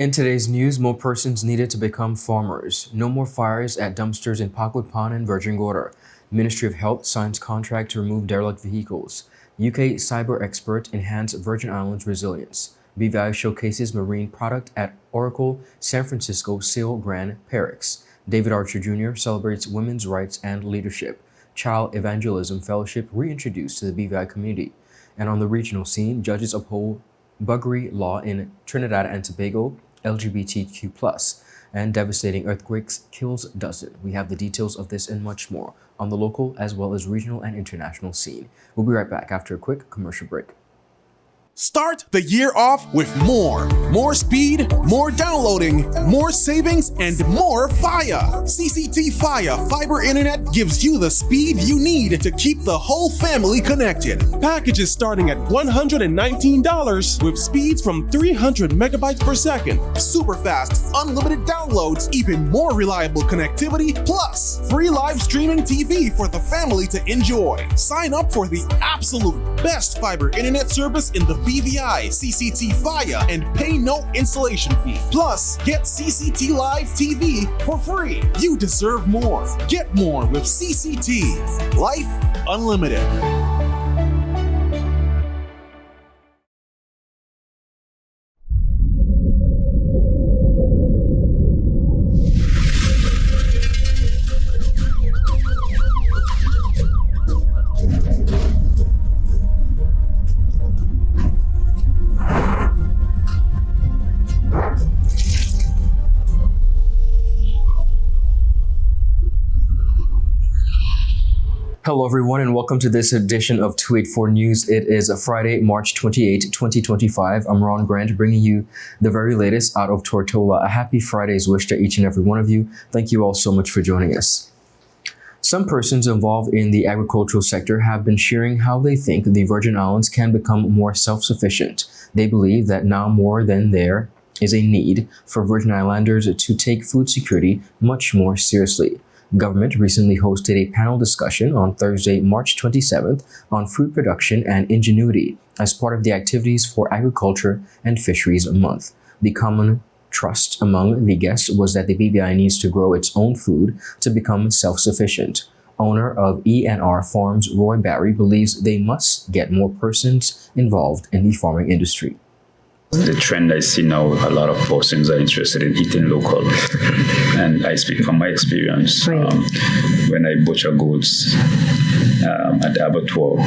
In today's news, more persons needed to become farmers. No more fires at dumpsters in POCKWOOD Pond and Virgin Gorda. Ministry of Health signs contract to remove derelict vehicles. UK cyber expert enhance Virgin Islands resilience. BVI showcases marine product at Oracle San Francisco Seal Grand PRIX. David Archer Jr. celebrates women's rights and leadership. Child Evangelism Fellowship reintroduced to the BVI community. And on the regional scene, judges uphold BUGGEry law in Trinidad and Tobago, LGBTQ+, and devastating earthquakes kills dozen. We have the details of this and much more on the local as well as regional and international scene. We'll be right back after a quick commercial break. Start the year off with more. More speed, more downloading, more savings, and more fire. CCT Fire Fiber Internet gives you the speed you need to keep the whole family connected. Packages starting at $119 with speeds from 300 megabytes per second. Super fast, unlimited downloads, even more reliable connectivity, plus free live streaming TV for the family to enjoy. Sign up for the absolute best fiber internet service in the BVI CCT Fire and pay no installation fee. Plus, get CCT Live TV for free. You deserve more. Get more with CCT. Life Unlimited. Hello everyone and welcome to this edition of 284 News. It is a Friday, March 28, 2025. I'm Ron Grant bringing you the very latest out of Tortola. A happy Friday's wish to each and every one of you. Thank you all so much for joining us. Some persons involved in the agricultural sector have been sharing how they think the Virgin Islands can become more self-sufficient. They believe that now more than there is a need for Virgin Islanders to take food security much more seriously. Government recently hosted a panel discussion on Thursday, March 27th on food production and ingenuity as part of the Activities for Agriculture and Fisheries Month. The common trust among the guests was that the BVI needs to grow its own food to become self-sufficient. Owner of E&R Farms, Roy Barry, believes they must get more persons involved in the farming industry. The trend I see now, a lot of persons are interested in eating local. And I speak from my experience. Right. When I butcher goods at the abattoir,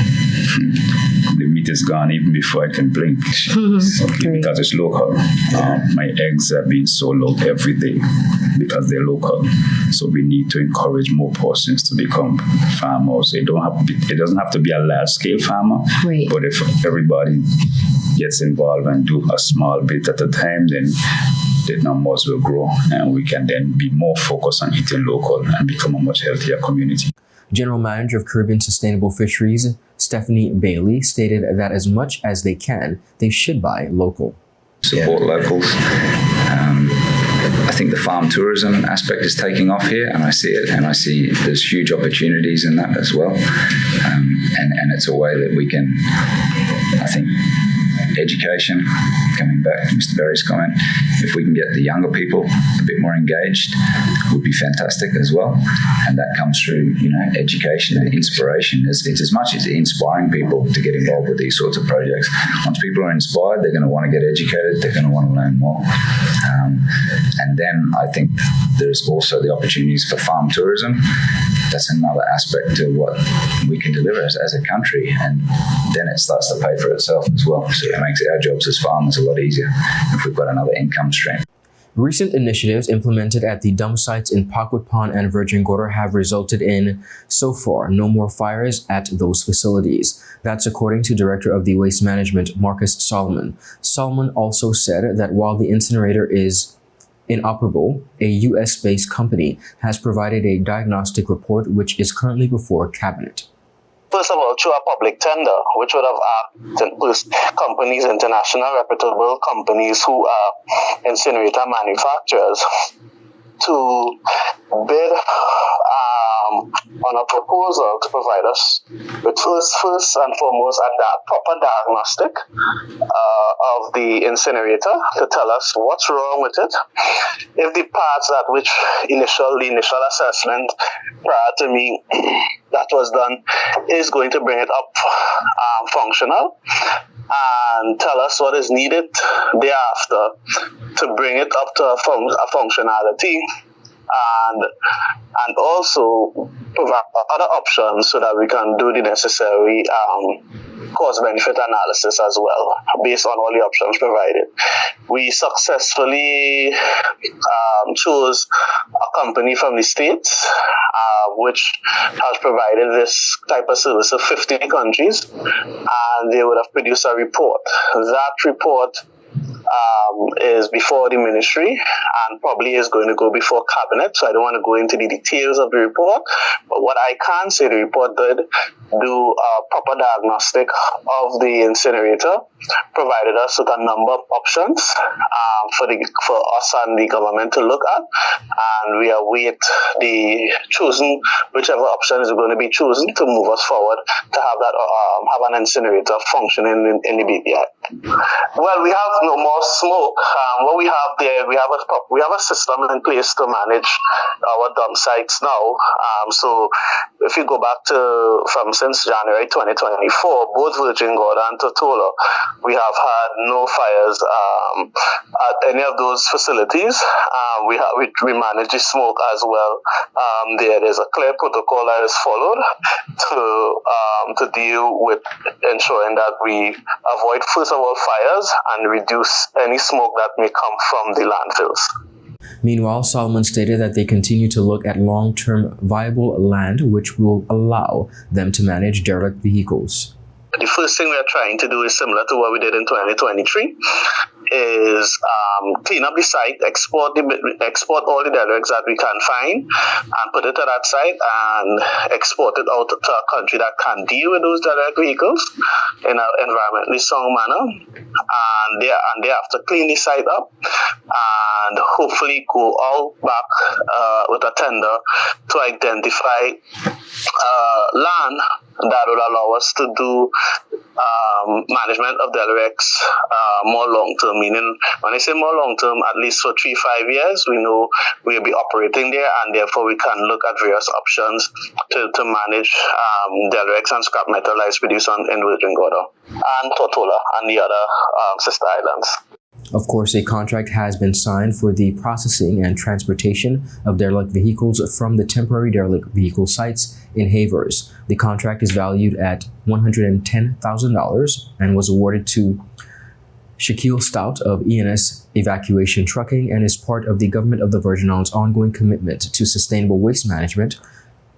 the meat is gone even before I can blink. Okay, because it's local. My eggs are being sold out every day because they're local. So we need to encourage more persons to become farmers. It doesn't have to be a large-scale farmer, right. But if everybody gets involved and do a small bit at a time, then the numbers will grow and we can then be more focused on eating local and become a much healthier community. General Manager of Caribbean Sustainable Fisheries, Stephanie Bailey, stated that as much as they can, they should buy local. Support locals. I think the farm tourism aspect is taking off here, and I see it, and I see there's huge opportunities in that as well. And it's a way that we can, I think, education, coming back to Mr. Barry's comment, if we can get the younger people a bit more engaged, would be fantastic as well. And that comes through, education and inspiration. It's as much as inspiring people to get involved with these sorts of projects. Once people are inspired, they're going to want to get educated, they're going to want to learn more. And then I think there's also the opportunities for farm tourism. That's another aspect to what we can deliver as a country, and then it starts to pay for itself as well. So it makes our jobs as farmers a lot easier if we've got another income stream. Recent initiatives implemented at the DUMPSITES in POCKWOOD Pond and Virgin Gorda have resulted in, so far, no more fires at those facilities. That's according to Director of the Waste Management, Marcus Solomon. Solomon also said that while the incinerator is inoperable, a US-based company has provided a diagnostic report which is currently before Cabinet. First of all, through a public tender, which would have asked companies, international reputable companies who are incinerator manufacturers, to bid on a proposal to provide us with first and foremost a proper diagnostic of the incinerator to tell us what's wrong with it. If the parts that which the initial assessment prior to me that was done is going to bring it up functional, and tell us what is needed thereafter to bring it up to a functionality, and also provide other options so that we can do the necessary cost-benefit analysis as well, based on all the options provided. We successfully chose a company from the States, which has provided this type of service to 50 countries, and they would have produced a report. That report is before the ministry and probably is going to go before cabinet, so I don't want to go into the details of the report, but what I can say, the report did do a proper diagnostic of the incinerator, provided us with a number of options for us and the government to look at, and we await the chosen, whichever option is going to be chosen to move us forward to have that have an incinerator functioning in the BPI. Well, we have no more smoke. What we have there, we have a system in place to manage our dump sites now. So if you go back since January 2024, both Virgin Gorda and Tortola, we have had no fires at any of those facilities. We manage the smoke as well. There is a clear protocol that is followed to deal with ensuring that we avoid, first of all, fires and reduce any smoke that may come from the landfills. Meanwhile, Solomon stated that they continue to look at long-term viable land which will allow them to manage derelict vehicles. The first thing we are trying to do is similar to what we did in 2023, is clean up the site, export all the derelicts that we can find, and put it to that site and export it out to a country that can deal with those derelict vehicles in an environmentally sound manner, and they have to clean the site up and hopefully go all back with a tender to identify land that will allow us to do management of derelicts more long-term, meaning when I say more long-term, at least for 3-5 years, we know we'll be operating there, and therefore we can look at various options to manage derelicts and scrap metal that is produced in Virgin Gorda and Tortola and the other sister islands. Of course, a contract has been signed for the processing and transportation of derelict vehicles from the temporary derelict vehicle sites in Havers. The contract is valued at $110,000 and was awarded to Shaquille Stout of ENS Evacuation Trucking and is part of the Government of the Virgin Islands' ongoing commitment to sustainable waste management,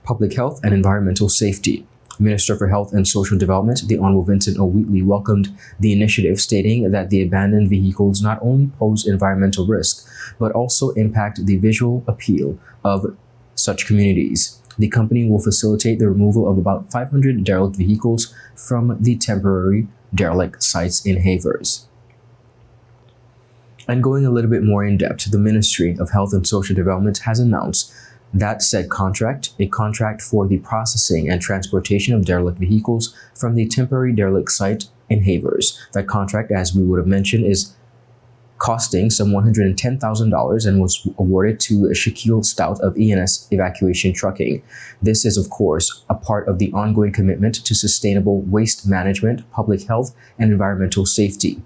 public health, and environmental safety. Minister for Health and Social Development, the Honorable Vincent O. Wheatley, welcomed the initiative, stating that the abandoned vehicles not only pose environmental risk, but also impact the visual appeal of such communities. The company will facilitate the removal of about 500 derelict vehicles from the temporary derelict sites in Havers. And going a little bit more in depth, the Ministry of Health and Social Development has announced that said contract, a contract for the processing and transportation of derelict vehicles from the temporary derelict site in Havers. That contract, as we would have mentioned, is costing some $110,000 and was awarded to Shaquille Stout of ENS Evacuation Trucking. This is, of course, a part of the ongoing commitment to sustainable waste management, public health, and environmental safety.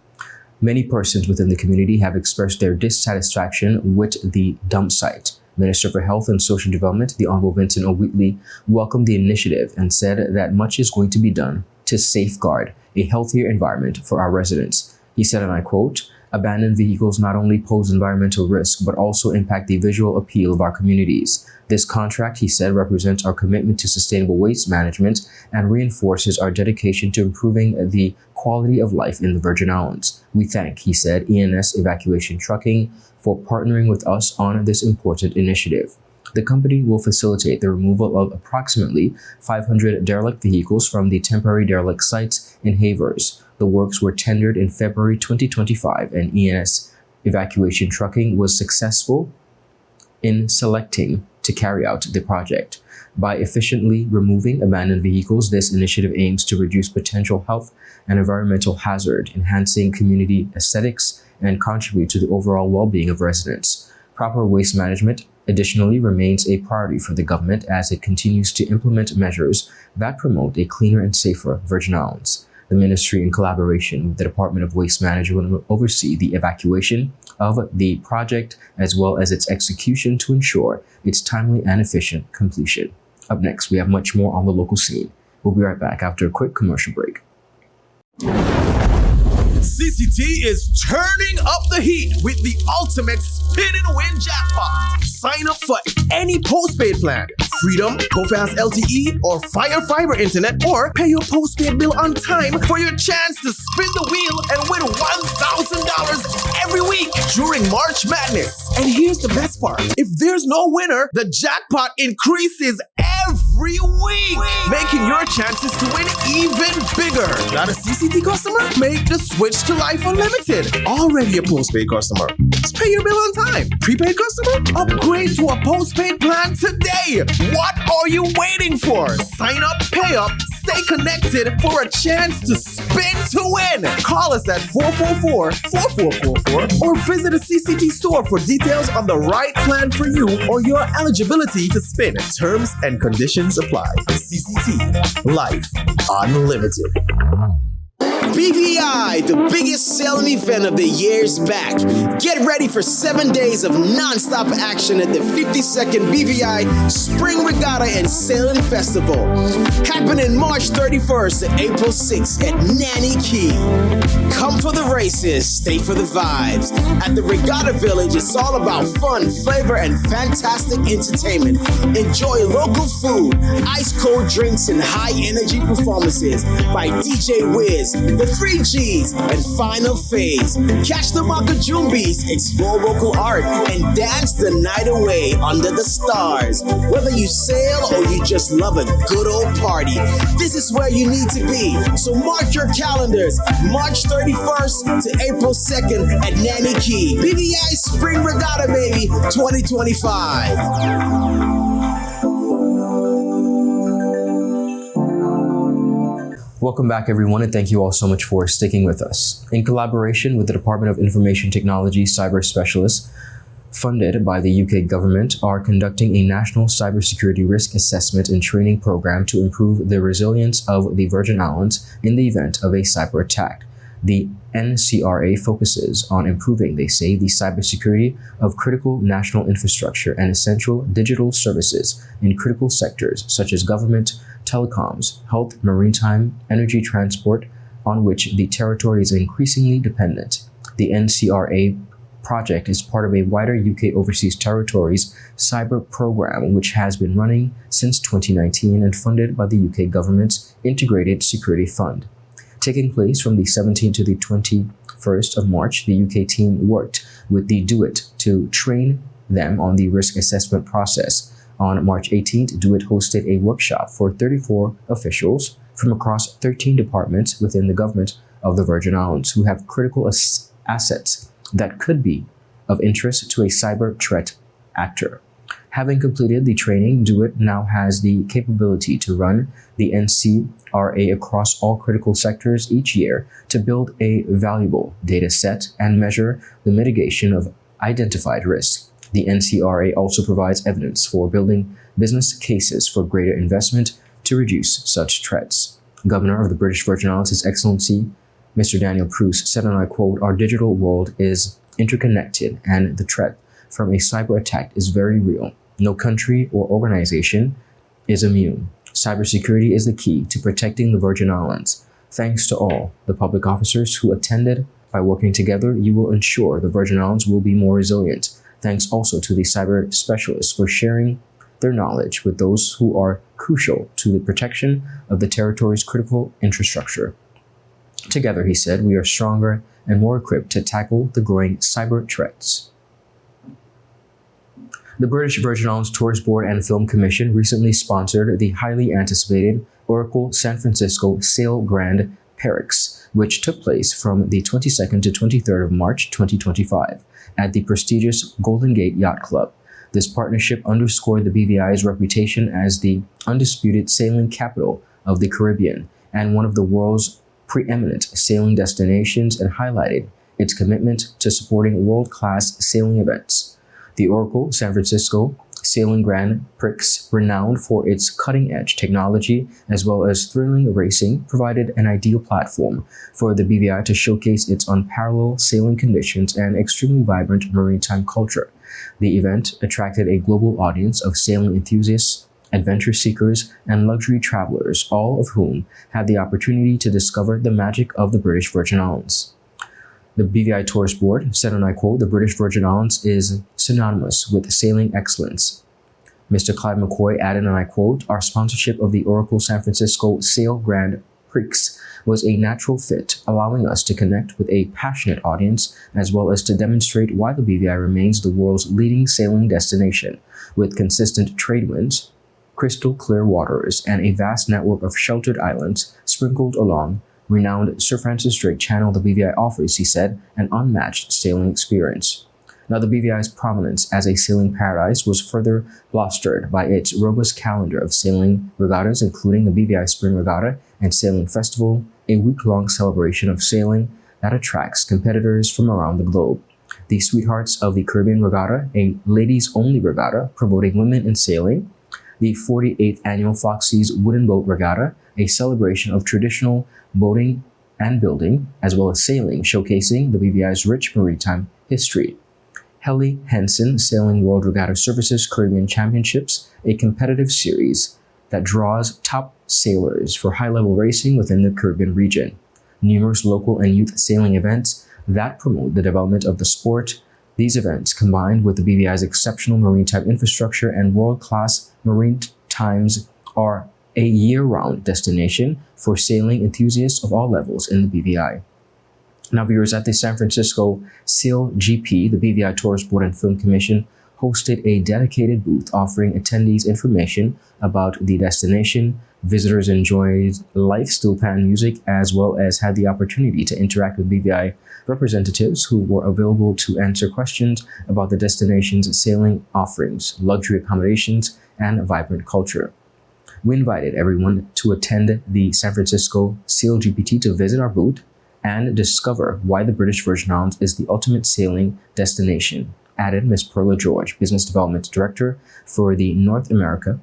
Many persons within the community have expressed their dissatisfaction with the dump site. Minister for Health and Social Development, the Honorable Vincent O. Wheatley, welcomed the initiative and said that much is going to be done to safeguard a healthier environment for our residents. He said, and I quote, "Abandoned vehicles not only pose environmental risk, but also impact the visual appeal of our communities. This contract," he said, "represents our commitment to sustainable waste management and reinforces our dedication to improving the quality of life in the Virgin Islands. We thank," he said, "ENS Evacuation Trucking for partnering with us on this important initiative." The company will facilitate the removal of approximately 500 derelict vehicles from the temporary derelict sites in Havers. The works were tendered in February 2025, and ENS Evacuation Trucking was successful in selecting to carry out the project. By efficiently removing abandoned vehicles, this initiative aims to reduce potential health and environmental hazard, enhancing community aesthetics, and contribute to the overall well-being of residents. Proper waste management additionally remains a priority for the government as it continues to implement measures that promote a cleaner and safer Virgin Islands. The ministry, in collaboration with the Department of Waste Management, will oversee the evacuation of the project as well as its execution to ensure its timely and efficient completion. Up next, we have much more on the local scene. We'll be right back after a quick commercial break. CCT is turning up the heat with the ultimate spin and win jackpot. Sign up for any postpaid plan, Freedom, GoFast LTE, or Fire Fiber Internet, or pay your postpaid bill on time for your chance to spin the wheel and win $1,000 every week during March Madness. And here's the best part. If there's no winner, the jackpot increases every week, making your chances to win even bigger. Not a CCT customer? Make the switch to Life Unlimited. Already a postpaid customer? Just pay your bill on time. Prepaid customer? Upgrade to a postpaid plan today. What are you waiting for? Sign up, pay up, stay connected for a chance to spin to win. Call us at 444-4444 or visit a CCT store for details on the right plan for you or your eligibility to spin. Terms and conditions apply. CCT. Life Unlimited. BVI, the biggest sailing event of the year, is back. Get ready for 7 days of non-stop action at the 52nd BVI Spring Regatta and Sailing Festival, happening March 31st to April 6th at Nanny Key. Come for the races, stay for the vibes. At the Regatta Village, it's all about fun, flavor, and fantastic entertainment. Enjoy local food, ice-cold drinks, and high-energy performances by DJ Wiz, the 3Gs, and Final Phase. Catch the Makajumbies, explore local art, and dance the night away under the stars. Whether you sail or you just love a good old party, this is where you need to be. So mark your calendars, March 31st to April 2nd at Nanny Key. BVI Spring Regatta, baby, 2025. Welcome back, everyone, and thank you all so much for sticking with us. In collaboration with the Department of Information Technology cyber specialists, funded by the UK government, are conducting a national cybersecurity risk assessment and training program to improve the resilience of the Virgin Islands in the event of a cyber attack. The NCRA focuses on improving, they say, the cybersecurity of critical national infrastructure and essential digital services in critical sectors such as government, telecoms, health, maritime, energy transport, on which the territory is increasingly dependent. The NCRA project is part of a wider UK Overseas Territories cyber program, which has been running since 2019 and funded by the UK government's Integrated Security Fund. Taking place from the 17th to the 21st of March, the UK team worked with the DUIT to train them on the risk assessment process. On March 18th, DUIT hosted a workshop for 34 officials from across 13 departments within the government of the Virgin Islands who have critical assets that could be of interest to a cyber threat actor. Having completed the training, DUIT now has the capability to run the NCRA across all critical sectors each year to build a valuable data set and measure the mitigation of identified risks. The NCRA also provides evidence for building business cases for greater investment to reduce such threats. Governor of the British Virgin Islands, His Excellency Mr. Daniel Pruce, said, and I quote, "Our digital world is interconnected and the threat from a cyber attack is very real. No country or organization is immune. Cybersecurity is the key to protecting the Virgin Islands. Thanks to all the public officers who attended. By working together, you will ensure the Virgin Islands will be more resilient. Thanks also to the cyber specialists for sharing their knowledge with those who are crucial to the protection of the territory's critical infrastructure. Together," he said, "we are stronger and more equipped to tackle the growing cyber threats." The British Virgin Islands Tourist Board and Film Commission recently sponsored the highly anticipated Oracle San Francisco Sail Grand PRIX, which took place from the 22nd to 23rd of March 2025 at the prestigious Golden Gate Yacht Club. This partnership underscored the BVI's reputation as the undisputed sailing capital of the Caribbean and one of the world's preeminent sailing destinations, and highlighted its commitment to supporting world-class sailing events. The Oracle San Francisco Sailing Grand Prix, renowned for its cutting-edge technology as well as thrilling racing, provided an ideal platform for the BVI to showcase its unparalleled sailing conditions and extremely vibrant maritime culture. The event attracted a global audience of sailing enthusiasts, adventure seekers, and luxury travelers, all of whom had the opportunity to discover the magic of the British Virgin Islands. The BVI Tourist Board said, and I quote, "The British Virgin Islands is synonymous with sailing excellence." Mr. Clive McCoy added, and I quote, "Our sponsorship of the Oracle San Francisco Sail Grand Prix was a natural fit, allowing us to connect with a passionate audience as well as to demonstrate why the BVI remains the world's leading sailing destination, with consistent trade winds, crystal clear waters, and a vast network of sheltered islands sprinkled along renowned Sir Francis Drake Channel. The BVI offers," he said, "an unmatched sailing experience." Now, the BVI's prominence as a sailing paradise was further bolstered by its robust calendar of sailing regattas, including the BVI Spring Regatta and Sailing Festival, a week-long celebration of sailing that attracts competitors from around the globe. The Sweethearts of the Caribbean Regatta, a ladies-only regatta promoting women in sailing. The 48th Annual Foxy's Wooden Boat Regatta, a celebration of traditional boating and building, as well as sailing, showcasing the BVI's rich maritime history. Helly Hansen Sailing World Regatta Services Caribbean Championships, a competitive series that draws top sailors for high-level racing within the Caribbean region. Numerous local and youth sailing events that promote the development of the sport. These events, combined with the BVI's exceptional maritime infrastructure and world-class marine times, are a year-round destination for sailing enthusiasts of all levels in the BVI. Now, viewers, at the San Francisco Sail GP, the BVI Tourist Board and Film Commission hosted a dedicated booth offering attendees information about the destination. Visitors enjoyed live steel pan music as well as had the opportunity to interact with BVI representatives who were available to answer questions about the destination's sailing offerings, luxury accommodations, and vibrant culture. We invited everyone to attend the San Francisco Sail GPT to visit our booth and discover why the British Virgin Islands is the ultimate sailing destination, added Ms. Perla George, Business Development Director for the North America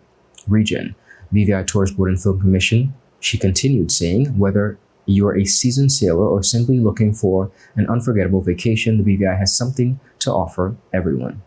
region, BVI Tourist Board and Film Commission. She continued saying, whether you're a seasoned sailor or simply looking for an unforgettable vacation, the BVI has something to offer everyone.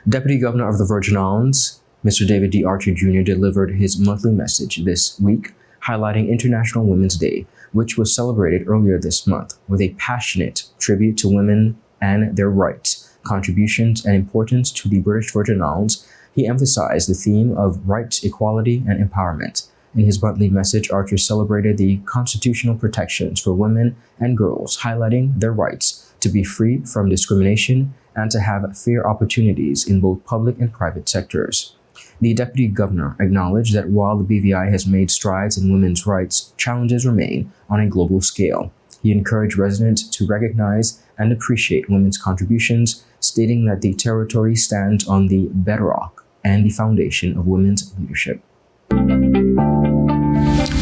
Deputy Governor of the Virgin Islands, Mr. David D. Archer Jr. delivered his monthly message this week, highlighting International Women's Day, which was celebrated earlier this month, with a passionate tribute to women and their rights, contributions, and importance to the British Virgin Islands. He emphasized the theme of rights, equality, and empowerment. In his monthly message, Archer celebrated the constitutional protections for women and girls, highlighting their rights to be free from discrimination and to have fair opportunities in both public and private sectors. The Deputy Governor acknowledged that while the BVI has made strides in women's rights, challenges remain on a global scale. He encouraged residents to recognize and appreciate women's contributions, stating that the territory stands on the bedrock and the foundation of women's leadership.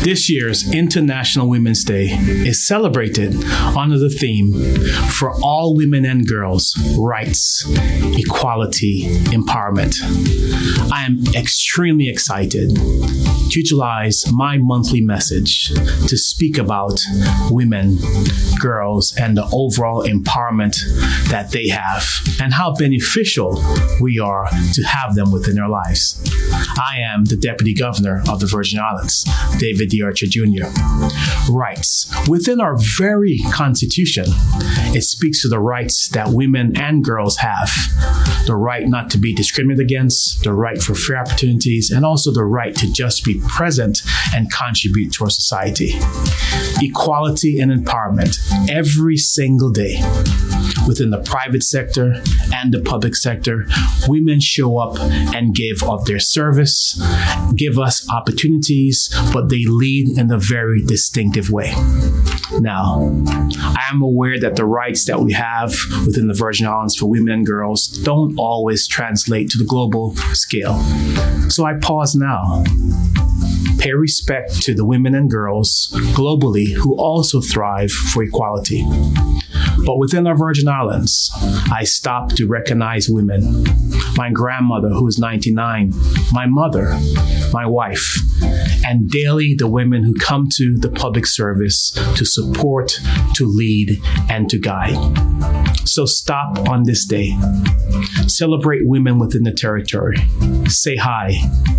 This year's International Women's Day is celebrated under the theme, For All Women and Girls, Rights, Equality, Empowerment. I am extremely excited to utilize my monthly message to speak about women, girls, and the overall empowerment that they have and how beneficial we are to have them within our lives. I am the Deputy Governor of the Virgin Islands, David D. Archer Jr. Rights. Within our very Constitution, it speaks to the rights that women and girls have. The right not to be discriminated against, the right for fair opportunities, and also the right to just be present and contribute to our society. Equality and empowerment every single day. Within the private sector and the public sector, women show up and give of their service, give us opportunities, but they lead in a very distinctive way. Now, I am aware that the rights that we have within the Virgin Islands for women and girls don't always translate to the global scale. So I pause now. Pay respect to the women and girls globally who also thrive for equality. But within our Virgin Islands, I stop to recognize women. My grandmother, who is 99, my mother, my wife, and daily the women who come to the public service to support, to lead, and to guide. So stop on this day. Celebrate women within the territory. Say hi,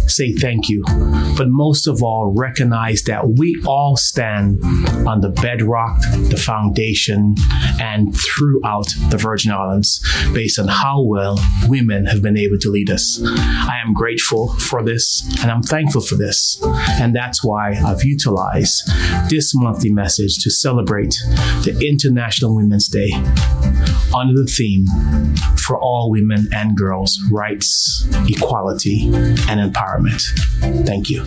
say thank you, but most of all, recognize that we all stand on the bedrock, the foundation, and throughout the Virgin Islands based on how well women have been able to lead us. I am grateful for this and I'm thankful for this. And that's why I've utilized this monthly message to celebrate the International Women's Day under the theme for all women and girls, rights, equality, and empowerment. Thank you.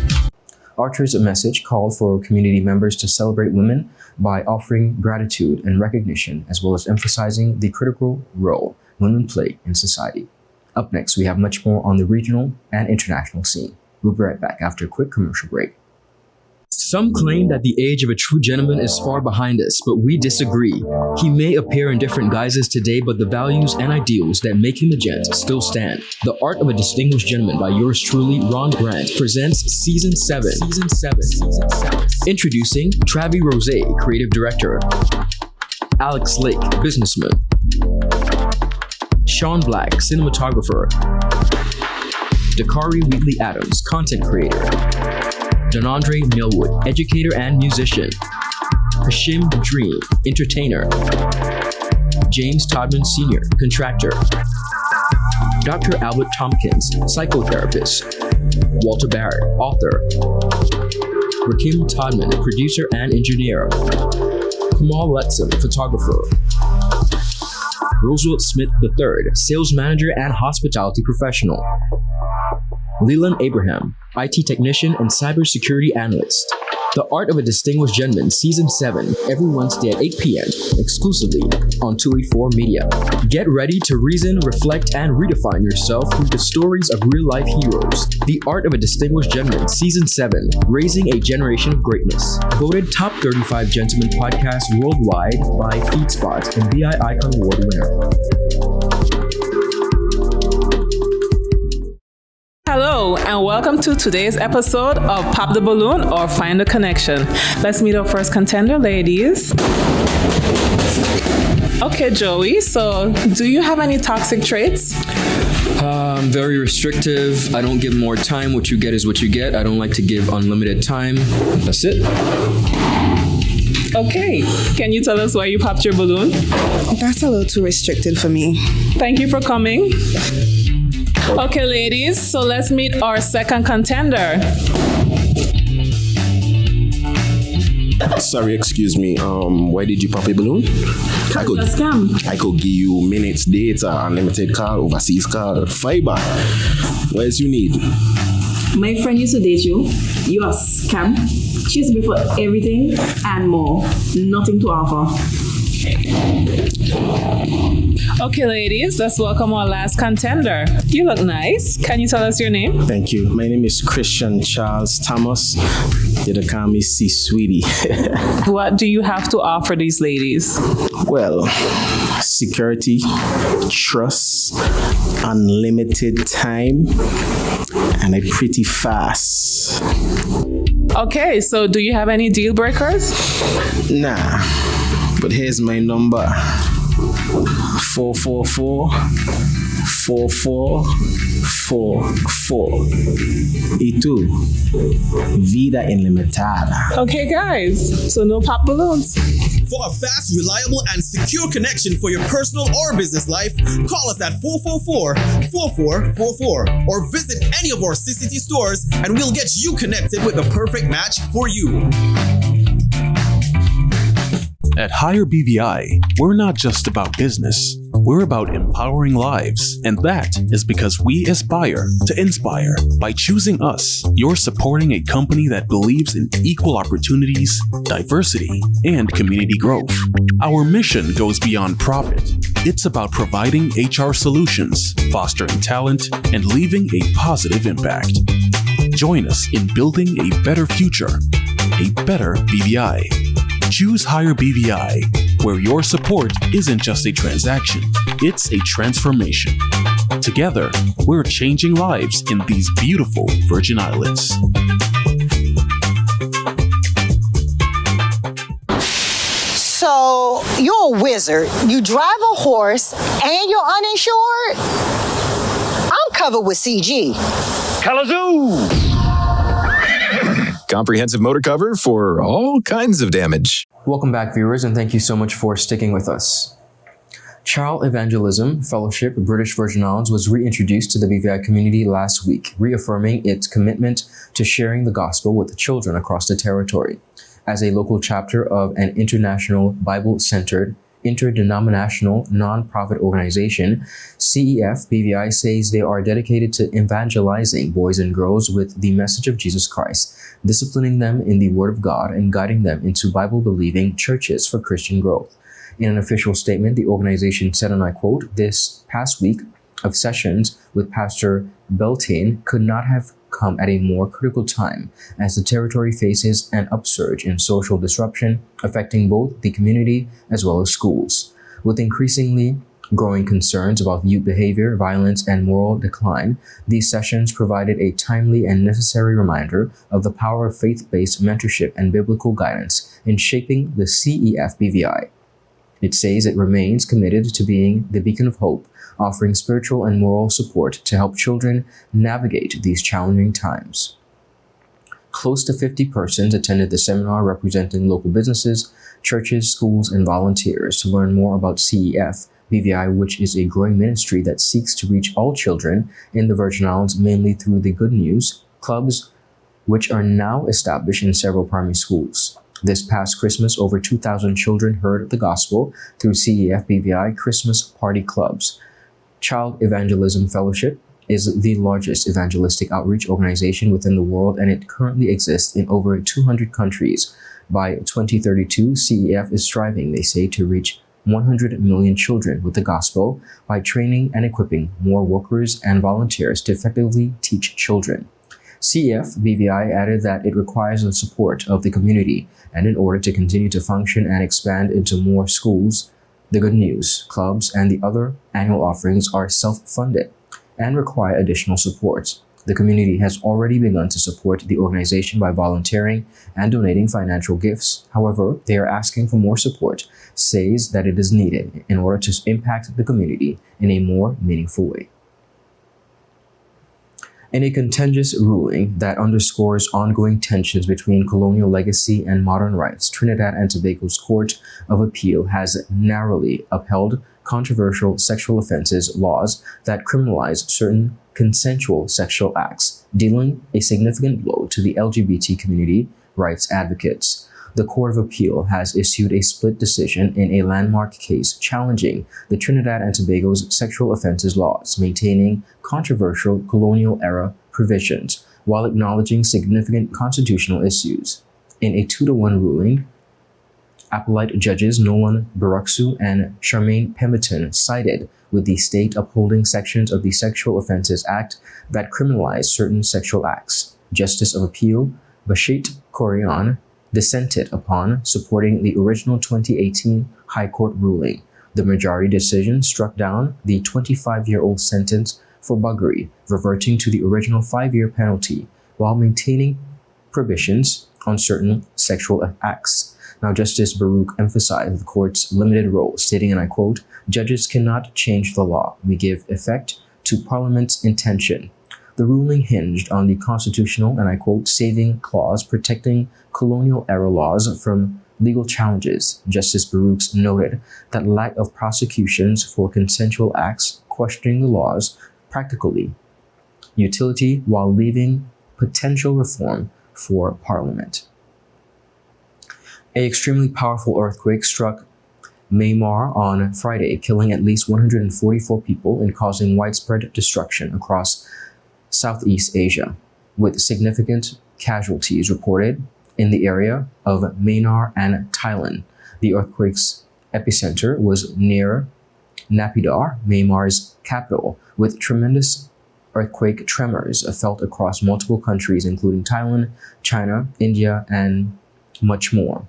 Archer's message called for community members to celebrate women by offering gratitude and recognition, as well as emphasizing the critical role women play in society. Up next, we have much more on the regional and international scene. We'll be right back after a quick commercial break. Some claim that the age of a true gentleman is far behind us, but we disagree. He may appear in different guises today, but the values and ideals that make him a gent still stand. The Art of a Distinguished Gentleman by yours truly, Ron Grant, presents Season 7. Introducing Travi Rose, Creative Director. Alex Lake, Businessman. Sean Black, Cinematographer. Dakari Wheatley Adams, Content Creator. Donandre Millwood, Educator and Musician. Hashim Dream, Entertainer. James Todman Sr., Contractor. Dr. Albert Tompkins, Psychotherapist. Walter Barrett, Author. Rakim Todman, Producer and Engineer. Kamal Letson, Photographer. Roosevelt Smith III, Sales Manager and Hospitality Professional. Leland Abraham, IT Technician and Cybersecurity Analyst. The Art of a Distinguished Gentleman, Season 7, every Wednesday at 8 p.m., exclusively on 284 Media. Get ready to reason, reflect, and redefine yourself through the stories of real-life heroes. The Art of a Distinguished Gentleman, Season 7, Raising a Generation of Greatness. Voted Top 35 Gentleman Podcast worldwide by FeedSpot and BI Icon Award winner. Hello, and welcome to today's episode of Pop the Balloon or Find the Connection. Let's meet our first contender, ladies. Okay, Joey, so do you have any toxic traits? I'm very restrictive. I don't give more time. What you get is what you get. I don't like to give unlimited time. That's it. Okay, can you tell us why you popped your balloon? That's a little too restricted for me. Thank you for coming. Okay, ladies, so let's meet our second contender. Sorry, excuse me. Why did you pop a balloon? I could give you minutes, data, unlimited call, overseas call, fiber. What else you need? My friend used to date you. You are scam. She used to be for everything and more. Nothing to offer. Okay, ladies, let's welcome our last contender. You look nice. Can you tell us your name? Thank you. My name is Christian Charles Thomas. You can call me C Sweetie. What do you have to offer these ladies? Well, security, trust, unlimited time, and I'm pretty fast. Okay, so do you have any deal breakers? Nah, but here's my number. 444-4444. Y tú, vida ilimitada. Okay, guys, so no pop balloons. For a fast, reliable, and secure connection for your personal or business life, call us at 444-4444 or visit any of our CCT stores and we'll get you connected with the perfect match for you. At Higher BVI, we're not just about business, We're about empowering lives, and that is because we aspire to inspire. By choosing us, you're supporting a company that believes in equal opportunities, diversity, and community growth. Our mission goes beyond profit. It's about providing HR solutions, fostering talent, and leaving a positive impact. Join us in building a better future, a better BVI. Choose Higher BVI, where your support isn't just a transaction, it's a transformation. Together, we're changing lives in these beautiful Virgin Islands. So, you're a wizard, you drive a horse, and you're uninsured? I'm covered with CG. Kalamazoo! Comprehensive motor cover for all kinds of damage. Welcome back, viewers, and thank you so much for sticking with us. Child Evangelism Fellowship British Virgin Islands was reintroduced to the BVI community last week, reaffirming its commitment to sharing the gospel with the children across the territory. As a local chapter of an international Bible-centered interdenominational non-profit organization, CEF BVI says they are dedicated to evangelizing boys and girls with the message of Jesus Christ, disciplining them in the Word of God, and guiding them into Bible-believing churches for Christian growth. In an official statement, the organization said, and I quote, "This past week of sessions with Pastor Beltane could not have come at a more critical time as the territory faces an upsurge in social disruption affecting both the community as well as schools. With increasingly growing concerns about youth behavior, violence, and moral decline, these sessions provided a timely and necessary reminder of the power of faith-based mentorship and biblical guidance in shaping the CEF BVI. It says it remains committed to being the beacon of hope, offering spiritual and moral support to help children navigate these challenging times." Close to 50 persons attended the seminar representing local businesses, churches, schools, and volunteers to learn more about CEF BVI, which is a growing ministry that seeks to reach all children in the Virgin Islands, mainly through the Good News clubs, which are now established in several primary schools. This past Christmas, over 2,000 children heard the gospel through CEF BVI Christmas Party Clubs. Child Evangelism Fellowship is the largest evangelistic outreach organization within the world, and it currently exists in over 200 countries. By 2032, CEF is striving, they say, to reach 100 million children with the gospel by training and equipping more workers and volunteers to effectively teach children. CEF BVI added that it requires the support of the community, and in order to continue to function and expand into more schools, the Good News clubs and the other annual offerings are self-funded and require additional support. The community has already begun to support the organization by volunteering and donating financial gifts. However, they are asking for more support, says that it is needed in order to impact the community in a more meaningful way. In a contentious ruling that underscores ongoing tensions between colonial legacy and modern rights, Trinidad and Tobago's Court of Appeal has narrowly upheld controversial sexual offenses laws that criminalize certain consensual sexual acts, dealing a significant blow to the LGBT community rights advocates. The Court of Appeal has issued a split decision in a landmark case challenging the Trinidad and Tobago's sexual offenses laws, maintaining controversial colonial-era provisions while acknowledging significant constitutional issues. In a 2-1 ruling, appellate judges Nolan Baruksu and Charmaine Pemberton sided with the state, upholding sections of the Sexual Offences Act that criminalize certain sexual acts. Justice of Appeal Bashit Korian dissented upon, supporting the original 2018 High Court ruling. The majority decision struck down the 25-year-old sentence for buggery, reverting to the original 5-year penalty, while maintaining prohibitions on certain sexual acts. Now, Justice Baruch emphasized the court's limited role, stating, and I quote, "Judges cannot change the law. We give effect to Parliament's intention." The ruling hinged on the constitutional, and I quote, saving clause protecting colonial-era laws from legal challenges. Justice Baruch noted that lack of prosecutions for consensual acts, questioning the law's practically utility while leaving potential reform for Parliament. An extremely powerful earthquake struck Myanmar on Friday, killing at least 144 people and causing widespread destruction across Southeast Asia, with significant casualties reported in the area of Myanmar and Thailand. The earthquake's epicenter was near Naypyidaw, Myanmar's capital, with tremendous earthquake tremors felt across multiple countries, including Thailand, China, India, and much more.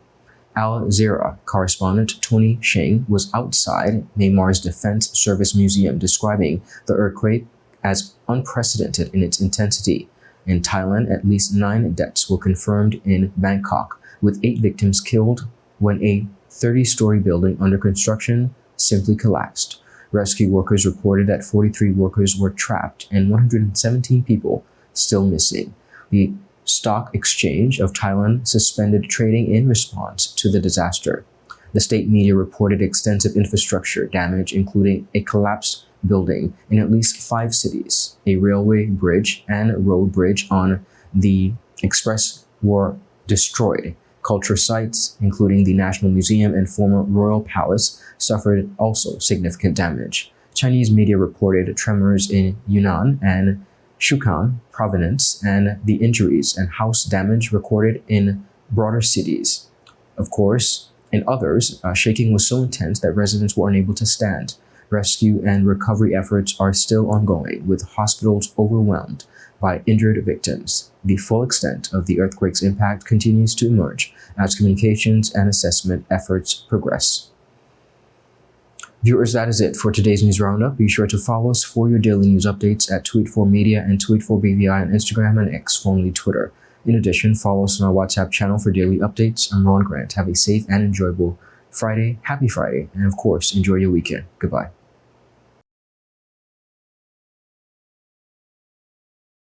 Al Jazeera correspondent Tony Sheng was outside Myanmar's Defense Service Museum describing the earthquake as unprecedented in its intensity. In Thailand, at least 9 deaths were confirmed in Bangkok, with 8 victims killed when a 30-story building under construction simply collapsed. Rescue workers reported that 43 workers were trapped and 117 people still missing. The Stock Exchange of Thailand suspended trading in response to the disaster. The state media reported extensive infrastructure damage, including a collapsed building in at least 5 cities. A railway bridge and road bridge on the express were destroyed. Cultural sites, including the National Museum and former Royal Palace, suffered also significant damage. Chinese media reported tremors in Yunnan and Sichuan province and the injuries and house damage recorded in broader cities. Of course, in others, shaking was so intense that residents were unable to stand. Rescue and recovery efforts are still ongoing, with hospitals overwhelmed by injured victims. The full extent of the earthquake's impact continues to emerge as communications and assessment efforts progress. Viewers, that is it for today's news roundup. Be sure to follow us for your daily news updates at Tweet4Media and Tweet4BVI on Instagram and X, formerly Twitter. In addition, follow us on our WhatsApp channel for daily updates. I'm Ron Grant. Have a safe and enjoyable Friday. Happy Friday. And of course, enjoy your weekend. Goodbye.